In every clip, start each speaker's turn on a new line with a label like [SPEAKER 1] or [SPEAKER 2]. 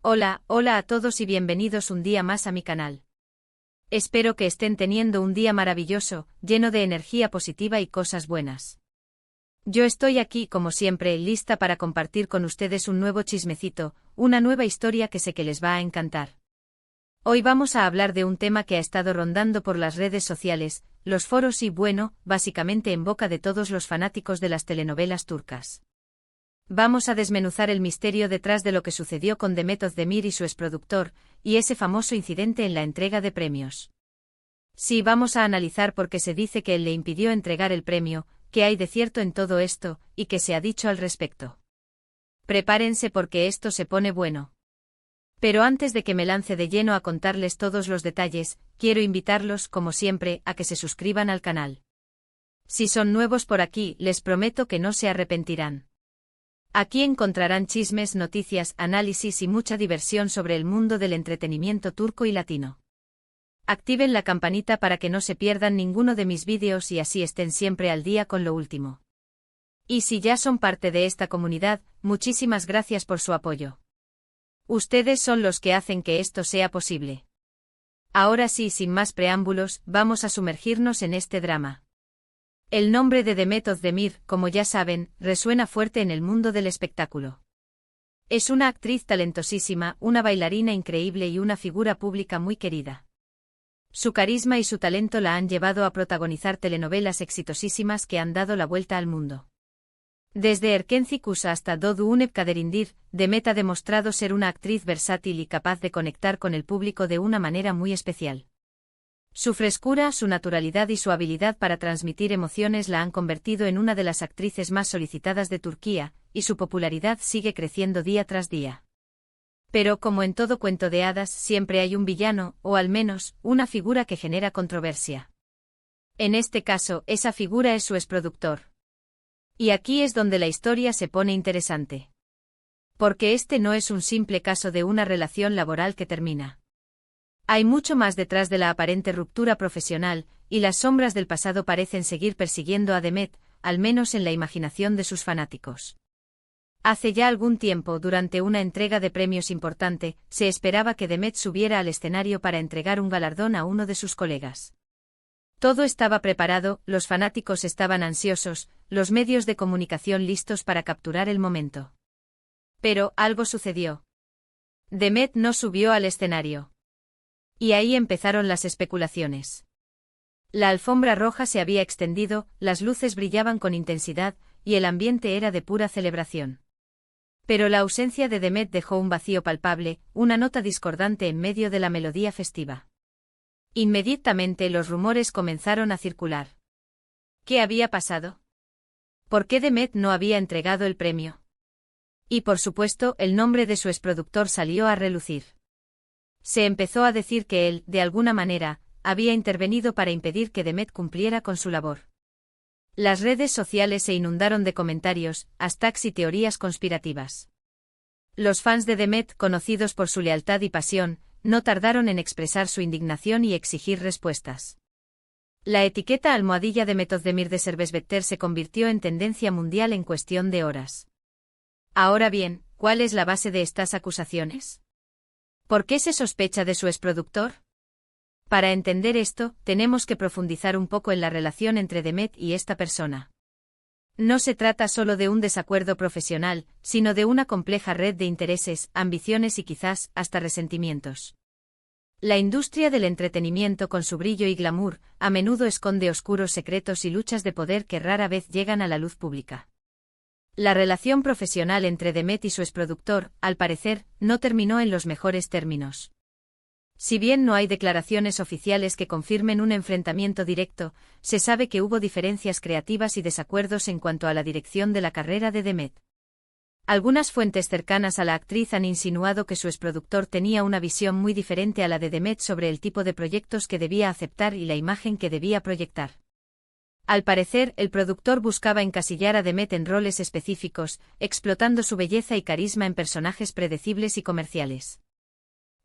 [SPEAKER 1] Hola a todos y bienvenidos un día más a mi canal. Espero que estén teniendo un día maravilloso, lleno de energía positiva y cosas buenas. Yo estoy aquí, como siempre, lista para compartir con ustedes un nuevo chismecito, una nueva historia que sé que les va a encantar. Hoy vamos a hablar de un tema que ha estado rondando por las redes sociales, los foros y, bueno, básicamente en boca de todos los fanáticos de las telenovelas turcas. Vamos a desmenuzar el misterio detrás de lo que sucedió con Demet Özdemir y su exproductor, y ese famoso incidente en la entrega de premios. Sí, vamos a analizar por qué se dice que él le impidió entregar el premio, qué hay de cierto en todo esto, y qué se ha dicho al respecto. Prepárense porque esto se pone bueno. Pero antes de que me lance de lleno a contarles todos los detalles, quiero invitarlos, como siempre, a que se suscriban al canal. Si son nuevos por aquí, les prometo que no se arrepentirán. Aquí encontrarán chismes, noticias, análisis y mucha diversión sobre el mundo del entretenimiento turco y latino. Activen la campanita para que no se pierdan ninguno de mis vídeos y así estén siempre al día con lo último. Y si ya son parte de esta comunidad, muchísimas gracias por su apoyo. Ustedes son los que hacen que esto sea posible. Ahora sí, sin más preámbulos, vamos a sumergirnos en este drama. El nombre de Demet Özdemir, como ya saben, resuena fuerte en el mundo del espectáculo. Es una actriz talentosísima, una bailarina increíble y una figura pública muy querida. Su carisma y su talento la han llevado a protagonizar telenovelas exitosísimas que han dado la vuelta al mundo. Desde Erkenci Kusa hasta Doğu Unep Kaderindir, Demet ha demostrado ser una actriz versátil y capaz de conectar con el público de una manera muy especial. Su frescura, su naturalidad y su habilidad para transmitir emociones la han convertido en una de las actrices más solicitadas de Turquía, y su popularidad sigue creciendo día tras día. Pero como en todo cuento de hadas, siempre hay un villano, o al menos, una figura que genera controversia. En este caso, esa figura es su exproductor. Y aquí es donde la historia se pone interesante. Porque este no es un simple caso de una relación laboral que termina. Hay mucho más detrás de la aparente ruptura profesional, y las sombras del pasado parecen seguir persiguiendo a Demet, al menos en la imaginación de sus fanáticos. Hace ya algún tiempo, durante una entrega de premios importante, se esperaba que Demet subiera al escenario para entregar un galardón a uno de sus colegas. Todo estaba preparado, los fanáticos estaban ansiosos, los medios de comunicación listos para capturar el momento. Pero algo sucedió. Demet no subió al escenario. Y ahí empezaron las especulaciones. La alfombra roja se había extendido, las luces brillaban con intensidad, y el ambiente era de pura celebración. Pero la ausencia de Demet dejó un vacío palpable, una nota discordante en medio de la melodía festiva. Inmediatamente los rumores comenzaron a circular. ¿Qué había pasado? ¿Por qué Demet no había entregado el premio? Y por supuesto, el nombre de su exproductor salió a relucir. Se empezó a decir que él, de alguna manera, había intervenido para impedir que Demet cumpliera con su labor. Las redes sociales se inundaron de comentarios, hashtags y teorías conspirativas. Los fans de Demet, conocidos por su lealtad y pasión, no tardaron en expresar su indignación y exigir respuestas. La etiqueta almohadilla Demet Özdemir de Serbesbetter se convirtió en tendencia mundial en cuestión de horas. Ahora bien, ¿cuál es la base de estas acusaciones? ¿Por qué se sospecha de su exproductor? Para entender esto, tenemos que profundizar un poco en la relación entre Demet y esta persona. No se trata solo de un desacuerdo profesional, sino de una compleja red de intereses, ambiciones y quizás, hasta resentimientos. La industria del entretenimiento con su brillo y glamour, a menudo esconde oscuros secretos y luchas de poder que rara vez llegan a la luz pública. La relación profesional entre Demet y su exproductor, al parecer, no terminó en los mejores términos. Si bien no hay declaraciones oficiales que confirmen un enfrentamiento directo, se sabe que hubo diferencias creativas y desacuerdos en cuanto a la dirección de la carrera de Demet. Algunas fuentes cercanas a la actriz han insinuado que su exproductor tenía una visión muy diferente a la de Demet sobre el tipo de proyectos que debía aceptar y la imagen que debía proyectar. Al parecer, el productor buscaba encasillar a Demet en roles específicos, explotando su belleza y carisma en personajes predecibles y comerciales.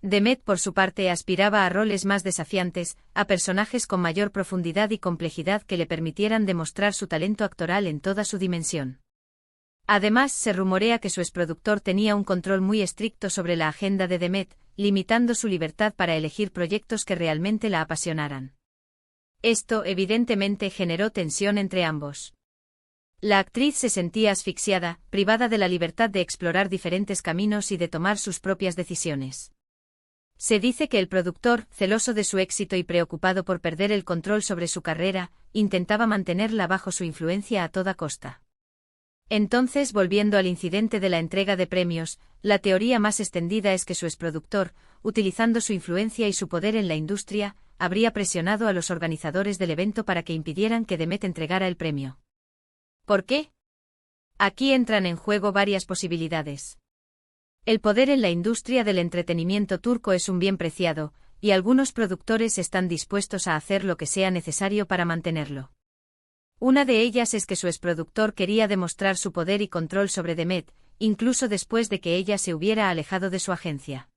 [SPEAKER 1] Demet, por su parte, aspiraba a roles más desafiantes, a personajes con mayor profundidad y complejidad que le permitieran demostrar su talento actoral en toda su dimensión. Además, se rumorea que su exproductor tenía un control muy estricto sobre la agenda de Demet, limitando su libertad para elegir proyectos que realmente la apasionaran. Esto, evidentemente, generó tensión entre ambos. La actriz se sentía asfixiada, privada de la libertad de explorar diferentes caminos y de tomar sus propias decisiones. Se dice que el productor, celoso de su éxito y preocupado por perder el control sobre su carrera, intentaba mantenerla bajo su influencia a toda costa. Entonces, volviendo al incidente de la entrega de premios, la teoría más extendida es que su exproductor, utilizando su influencia y su poder en la industria, habría presionado a los organizadores del evento para que impidieran que Demet entregara el premio. ¿Por qué? Aquí entran en juego varias posibilidades. El poder en la industria del entretenimiento turco es un bien preciado, y algunos productores están dispuestos a hacer lo que sea necesario para mantenerlo. Una de ellas es que su exproductor quería demostrar su poder y control sobre Demet, incluso después de que ella se hubiera alejado de su agencia.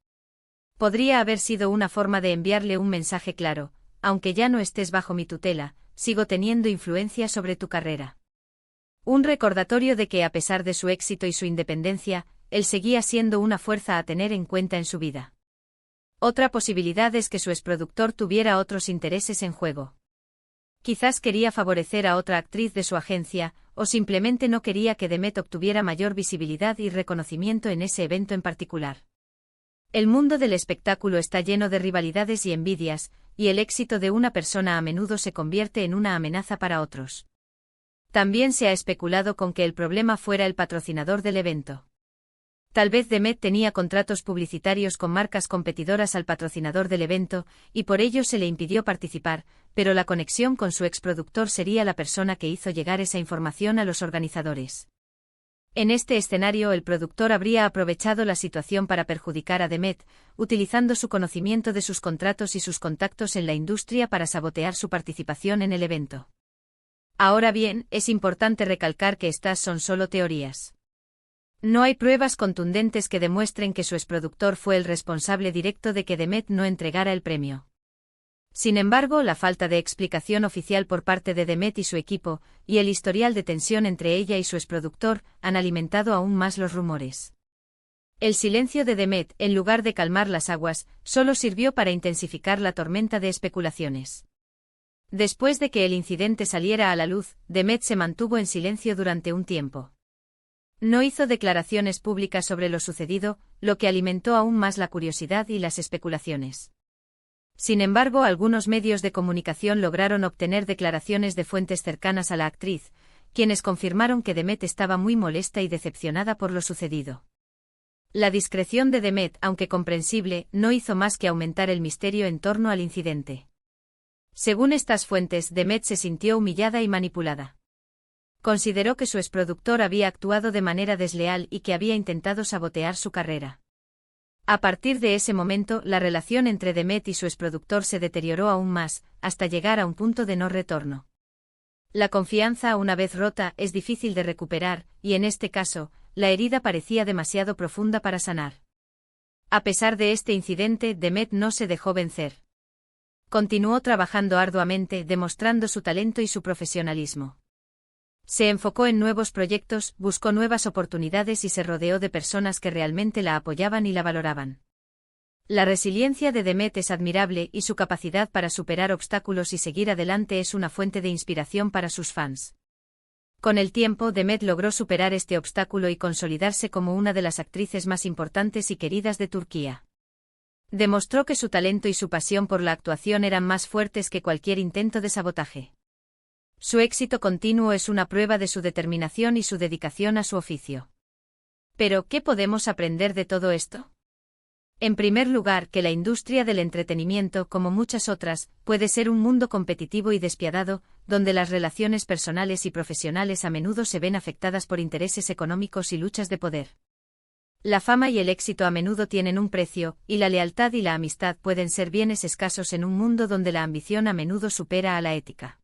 [SPEAKER 1] Podría haber sido una forma de enviarle un mensaje claro: aunque ya no estés bajo mi tutela, sigo teniendo influencia sobre tu carrera. Un recordatorio de que, a pesar de su éxito y su independencia, él seguía siendo una fuerza a tener en cuenta en su vida. Otra posibilidad es que su exproductor tuviera otros intereses en juego. Quizás quería favorecer a otra actriz de su agencia, o simplemente no quería que Demet obtuviera mayor visibilidad y reconocimiento en ese evento en particular. El mundo del espectáculo está lleno de rivalidades y envidias, y el éxito de una persona a menudo se convierte en una amenaza para otros. También se ha especulado con que el problema fuera el patrocinador del evento. Tal vez Demet tenía contratos publicitarios con marcas competidoras al patrocinador del evento, y por ello se le impidió participar, pero la conexión con su exproductor sería la persona que hizo llegar esa información a los organizadores. En este escenario, el productor habría aprovechado la situación para perjudicar a Demet, utilizando su conocimiento de sus contratos y sus contactos en la industria para sabotear su participación en el evento. Ahora bien, es importante recalcar que estas son solo teorías. No hay pruebas contundentes que demuestren que su exproductor fue el responsable directo de que Demet no entregara el premio. Sin embargo, la falta de explicación oficial por parte de Demet y su equipo, y el historial de tensión entre ella y su exproductor, han alimentado aún más los rumores. El silencio de Demet, en lugar de calmar las aguas, solo sirvió para intensificar la tormenta de especulaciones. Después de que el incidente saliera a la luz, Demet se mantuvo en silencio durante un tiempo. No hizo declaraciones públicas sobre lo sucedido, lo que alimentó aún más la curiosidad y las especulaciones. Sin embargo, algunos medios de comunicación lograron obtener declaraciones de fuentes cercanas a la actriz, quienes confirmaron que Demet estaba muy molesta y decepcionada por lo sucedido. La discreción de Demet, aunque comprensible, no hizo más que aumentar el misterio en torno al incidente. Según estas fuentes, Demet se sintió humillada y manipulada. Consideró que su exproductor había actuado de manera desleal y que había intentado sabotear su carrera. A partir de ese momento, la relación entre Demet y su exproductor se deterioró aún más, hasta llegar a un punto de no retorno. La confianza, una vez rota, es difícil de recuperar, y en este caso, la herida parecía demasiado profunda para sanar. A pesar de este incidente, Demet no se dejó vencer. Continuó trabajando arduamente, demostrando su talento y su profesionalismo. Se enfocó en nuevos proyectos, buscó nuevas oportunidades y se rodeó de personas que realmente la apoyaban y la valoraban. La resiliencia de Demet es admirable y su capacidad para superar obstáculos y seguir adelante es una fuente de inspiración para sus fans. Con el tiempo, Demet logró superar este obstáculo y consolidarse como una de las actrices más importantes y queridas de Turquía. Demostró que su talento y su pasión por la actuación eran más fuertes que cualquier intento de sabotaje. Su éxito continuo es una prueba de su determinación y su dedicación a su oficio. Pero, ¿qué podemos aprender de todo esto? En primer lugar, que la industria del entretenimiento, como muchas otras, puede ser un mundo competitivo y despiadado, donde las relaciones personales y profesionales a menudo se ven afectadas por intereses económicos y luchas de poder. La fama y el éxito a menudo tienen un precio, y la lealtad y la amistad pueden ser bienes escasos en un mundo donde la ambición a menudo supera a la ética.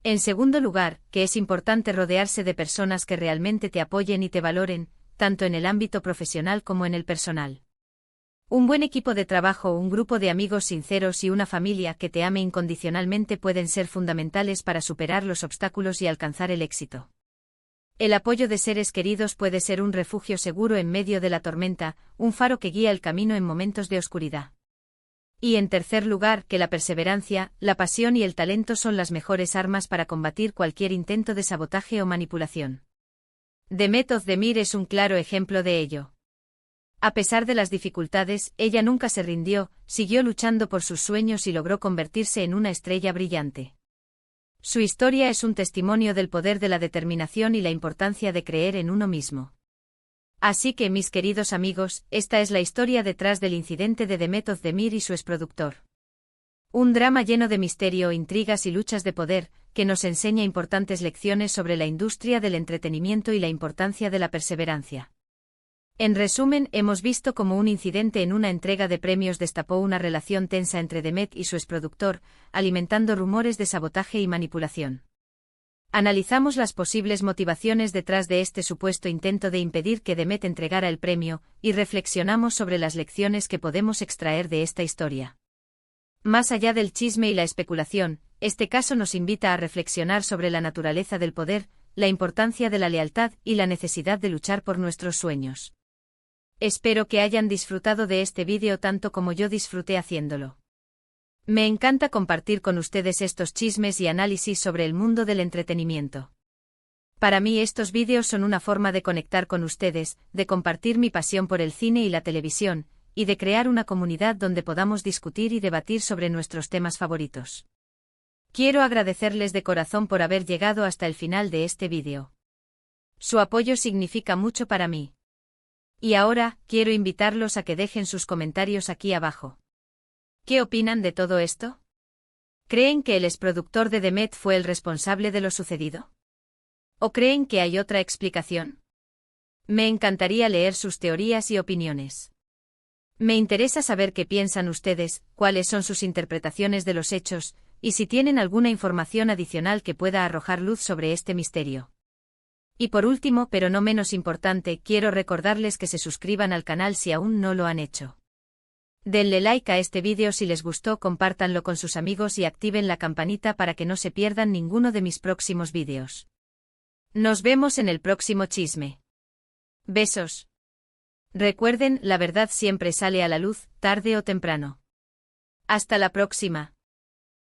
[SPEAKER 1] En segundo lugar, que es importante rodearse de personas que realmente te apoyen y te valoren, tanto en el ámbito profesional como en el personal. Un buen equipo de trabajo, un grupo de amigos sinceros y una familia que te ame incondicionalmente pueden ser fundamentales para superar los obstáculos y alcanzar el éxito. El apoyo de seres queridos puede ser un refugio seguro en medio de la tormenta, un faro que guía el camino en momentos de oscuridad. Y en tercer lugar, que la perseverancia, la pasión y el talento son las mejores armas para combatir cualquier intento de sabotaje o manipulación. Demet Özdemir es un claro ejemplo de ello. A pesar de las dificultades, ella nunca se rindió, siguió luchando por sus sueños y logró convertirse en una estrella brillante. Su historia es un testimonio del poder de la determinación y la importancia de creer en uno mismo. Así que, mis queridos amigos, esta es la historia detrás del incidente de Demet Özdemir y su exproductor. Un drama lleno de misterio, intrigas y luchas de poder, que nos enseña importantes lecciones sobre la industria del entretenimiento y la importancia de la perseverancia. En resumen, hemos visto cómo un incidente en una entrega de premios destapó una relación tensa entre Demet y su exproductor, alimentando rumores de sabotaje y manipulación. Analizamos las posibles motivaciones detrás de este supuesto intento de impedir que Demet entregara el premio, y reflexionamos sobre las lecciones que podemos extraer de esta historia. Más allá del chisme y la especulación, este caso nos invita a reflexionar sobre la naturaleza del poder, la importancia de la lealtad y la necesidad de luchar por nuestros sueños. Espero que hayan disfrutado de este vídeo tanto como yo disfruté haciéndolo. Me encanta compartir con ustedes estos chismes y análisis sobre el mundo del entretenimiento. Para mí estos vídeos son una forma de conectar con ustedes, de compartir mi pasión por el cine y la televisión, y de crear una comunidad donde podamos discutir y debatir sobre nuestros temas favoritos. Quiero agradecerles de corazón por haber llegado hasta el final de este vídeo. Su apoyo significa mucho para mí. Y ahora, quiero invitarlos a que dejen sus comentarios aquí abajo. ¿Qué opinan de todo esto? ¿Creen que el exproductor de Demet fue el responsable de lo sucedido? ¿O creen que hay otra explicación? Me encantaría leer sus teorías y opiniones. Me interesa saber qué piensan ustedes, cuáles son sus interpretaciones de los hechos, y si tienen alguna información adicional que pueda arrojar luz sobre este misterio. Y por último, pero no menos importante, quiero recordarles que se suscriban al canal si aún no lo han hecho. Denle like a este vídeo si les gustó, compártanlo con sus amigos y activen la campanita para que no se pierdan ninguno de mis próximos vídeos. Nos vemos en el próximo chisme. Besos. Recuerden, la verdad siempre sale a la luz, tarde o temprano. Hasta la próxima.